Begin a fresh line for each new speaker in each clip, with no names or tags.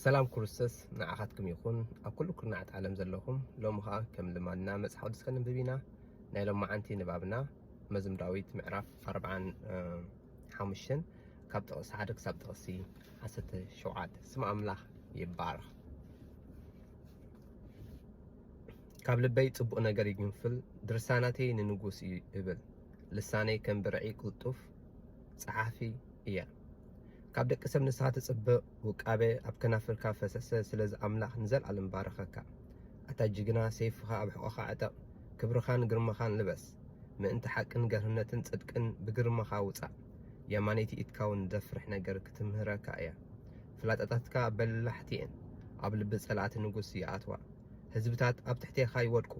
سلام كرسس نعاقتكم يكون أكل كرنعت عالم زلهم لو مخا كم لما نامس حاول سكن ببينا نايلو معنتي نبابنا مزم داويت معرف 4 حامشن كابتقص حدك سابتقصي حسة شوعات اسمع أملاح يبارخ كاب لبي صبؤ نجر ينفل درساناتي ننقوس يبل لساني كم برعي قلطف صحافي إياه ካብ ደቂ ሰብ ንስኻ ትጽብቕ ውቃቤ ኣብ ከናፍርካ ፈሰሰ ስለዚ ኣምላኽ ንዘለዓለም ባረኸካ ኣታ ጅግና ሰይፍኻ ኣብ ሕቖኻ ዕጠቕ ክብርኻን ግርማኻን ልበስ ምእንቲ ሓቅን ገርህነትን ጽድቅን ብግርማኻ ውፃእ የማነይቲ ኢትካ እውን ደፍርሕ ነገር ክትምህረካ እያ ፍላጠታትካ በላሕቲ እየን ኣብ ልቢ ጸላእቲ ንጉስ ይኣትዋ ህዝብታት ኣብ ትሕቴኻ ይወድቁ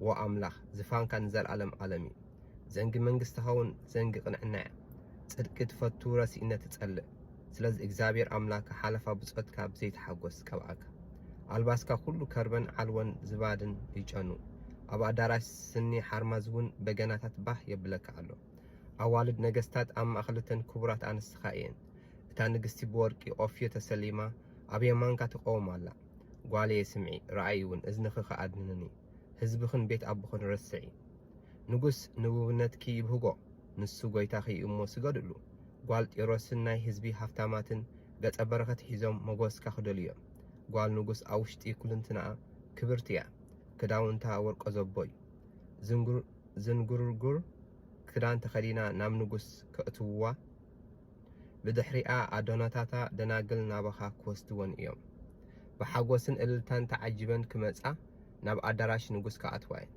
ዎ ኣምላኽ ዝፋንካ ንዘለዓለም ዓለም እዩ ዘንጊ መንግስትኻ እውን ዘንጊ ቅንዕና እያ ጽድቂ ትፈቱ ረሲእነት ትጸልእ ስለዚ እግዚአብሔር አምላክ ሓለፋ ብጾትካ ብዘይተሓጎስ ከብኣካ አልባስካ ሁሉ ከርበን ዓልወን ዝባድን ይጨኑ ኣብ ኣዳራሽ ስኒ ሓርማዝ እውን በገናታት ባህ የብለካ ኣሎ ኣዋልድ ነገስታት ኣብ ማእኸልተን ክቡራት ኣንስትኻ እየን እታ ንግስቲ ብወርቂ ኦፍዮ ተሰሊማ ኣብ የማንካ ትቆም ኣላ ጓልየ ስምዒ ረኣይ እውን እዝንኺ ከኣድንኒ ህዝብኽን ቤት ኣቦኽን ረስዒ ንጉስ ንውብነትኪ ይብህጎ ንሱ ጎይታኺ እሞ ስገድሉ ጓል ጢሮስን ናይ ህዝቢ ሃፍታማትን ገጸ በረኸት ሒዞም መጎስካ ክደልዮም ጓል ንጉስ ኣብ ውሽጢ ኩልንትናኣ ክብርቲ እያ ክዳውንታ ወርቆ ዘቦይ ዝንጉርጉር ክዳን ተኸዲና ናብ ንጉስ ከእትውዋ ብድሕሪኣ ኣዶናታታ ደናግል ናባኻ ክወስድወን እዮም ብሓጎስን እልልታን ተዓጅበን ክመጻ ናብ ኣዳራሽ ንጉስ ከኣትዋ እየን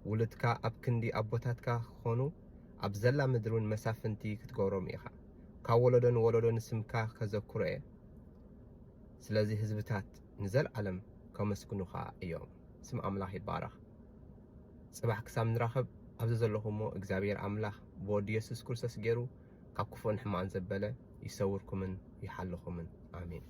ውልድካ ኣብ ክንዲ ኣቦታትካ ክኾኑ ኣብ ዘላ ምድሩን መሳፍንቲ ክትገብሮም ኢኻ ካብ ወለዶን ወለዶን ስምካ ከዘኩረ እየ ስለዚ ህዝብታት ንዘለዓለም ከመስግኑኻ እዮም ስም ኣምላኽ ይባረኽ ጽባሕ ክሳብ ንራኸብ ኣብዚ ዘለኹሞ እግዚአብሔር ኣምላኽ ብወዲ ኢየሱስ ክርስቶስ ገይሩ ካብ ክፉእን ሕማቕን ዘበለ ይሰውርኩምን ይሓልኹምን ኣሜን